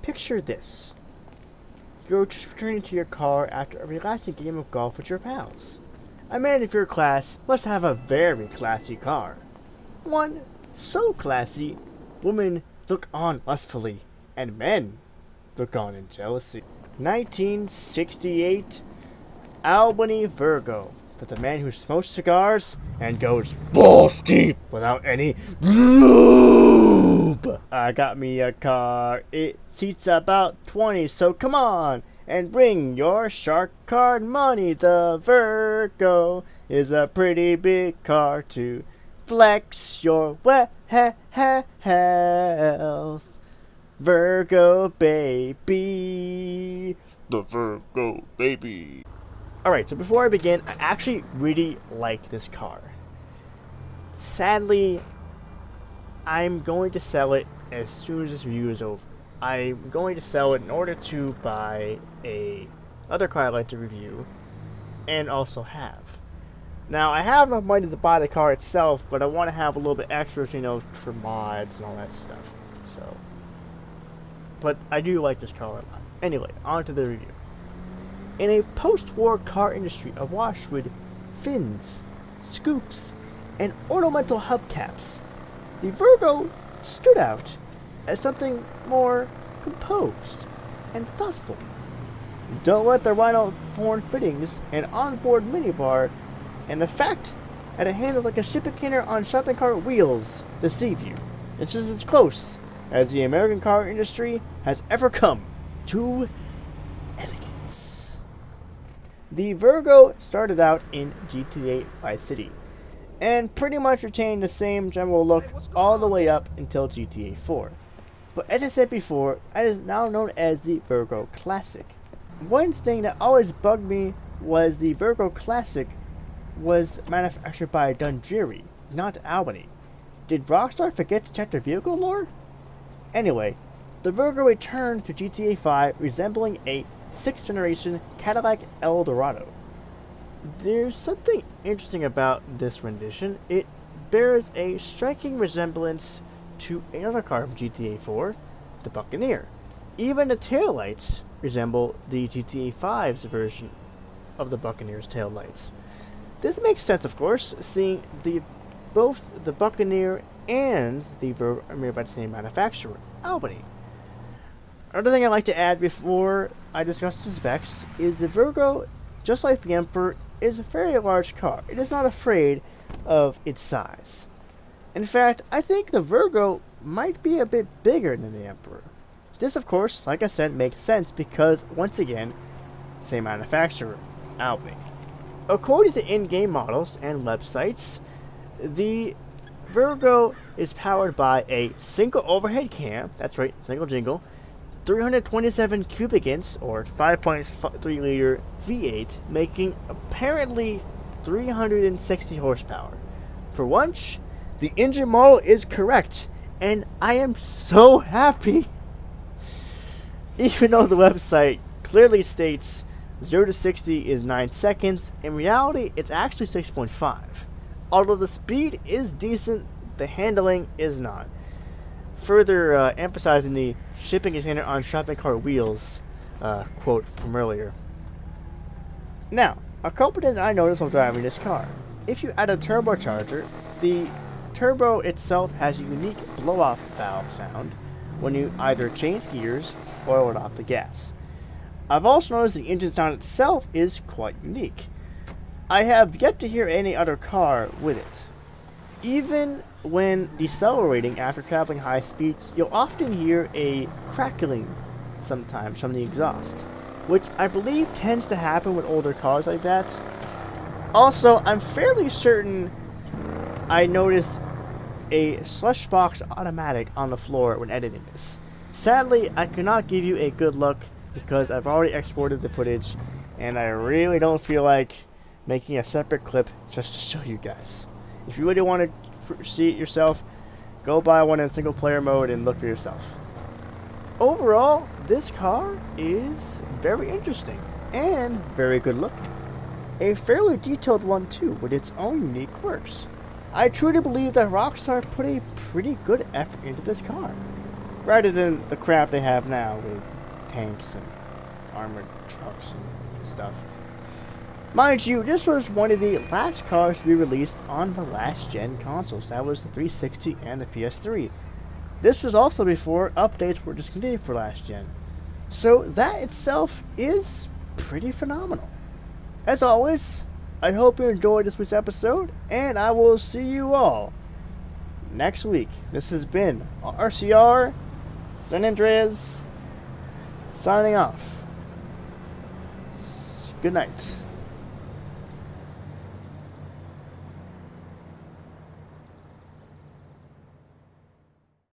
Picture this. You're just returning to your car after a relaxing game of golf with your pals. A man of your class must have a very classy car. One so classy, women look on lustfully, and men look on in jealousy. 1968 Albany Virgo, for the man who smokes cigars and goes balls deep without any lube. I got me a car, it seats about 20, so come on and bring your shark card money. The Virgo is a pretty big car to flex your wealth. Virgo baby. The Virgo baby. Alright, so before I begin, I actually really like this car. Sadly, I'm going to sell it as soon as this review is over. I'm going to sell it in order to buy other car I'd like to review and also have. Now, I have enough money to buy the car itself, but I want to have a little bit extra, for mods and all that stuff. So, but I do like this car a lot. Anyway, on to the review. In a post-war car industry awash with fins, scoops, and ornamental hubcaps, the Virgo stood out as something more composed and thoughtful. Don't let the rhino horn fittings and onboard minibar and the fact that it handles like a shipping container on shopping cart wheels deceive you. It's just as close as the American car industry has ever come to elegance. The Virgo started out in GTA Vice City and pretty much retained the same general look all the way up until GTA 4. But as I said before, it is now known as the Virgo Classic. One thing that always bugged me was the Virgo Classic was manufactured by Dundreary, not Albany. Did Rockstar forget to check their vehicle lore? Anyway, the Virgo returned to GTA 5 resembling a 6th generation Cadillac Eldorado. There's something interesting about this rendition. It bears a striking resemblance to another car from GTA 4, the Buccaneer. Even the taillights resemble the GTA 5's version of the Buccaneer's taillights. This makes sense, of course, seeing both the Buccaneer and the Virgo are made by the same manufacturer, Albany. Another thing I'd like to add before I discuss the specs is the Virgo, just like the Emperor, is a very large car. It is not afraid of its size. In fact, I think the Virgo might be a bit bigger than the Emperor. This, of course, like I said, makes sense because, once again, same manufacturer, Albany. According to in-game models and websites, the Virgo is powered by a single overhead cam, that's right, single jingle, 327 cubic inch or 5.3 liter V8, making apparently 360 horsepower. For once, the engine model is correct, and I am so happy. Even though the website clearly states 0 to 60 is 9 seconds, in reality it's actually 6.5. Although the speed is decent, the handling is not. Further emphasizing the shipping container on shopping cart wheels quote from earlier. Now, a couple things I noticed while driving this car. If you add a turbocharger, the turbo itself has a unique blow-off valve sound when you either change gears or let off the gas. I've also noticed the engine sound itself is quite unique. I have yet to hear any other car with it. Even when decelerating after traveling high speeds, you'll often hear a crackling sometimes from the exhaust, which I believe tends to happen with older cars like that. Also, I'm fairly certain I noticed a slush box automatic on the floor when editing this. Sadly, I cannot give you a good look because I've already exported the footage and I really don't feel like making a separate clip just to show you guys. If you really want to see it yourself, go buy one in single player mode and look for yourself. Overall, this car is very interesting and very good looking. A fairly detailed one too, with its own unique quirks. I truly believe that Rockstar put a pretty good effort into this car. rather than the crap they have now with tanks and armored trucks and stuff. Mind you, this was one of the last cars to be released on the last gen consoles. That was the 360 and the PS3. This was also before updates were discontinued for last gen. So that itself is pretty phenomenal. As always, I hope you enjoyed this week's episode, and I will see you all next week. This has been RCR San Andreas signing off. Good night.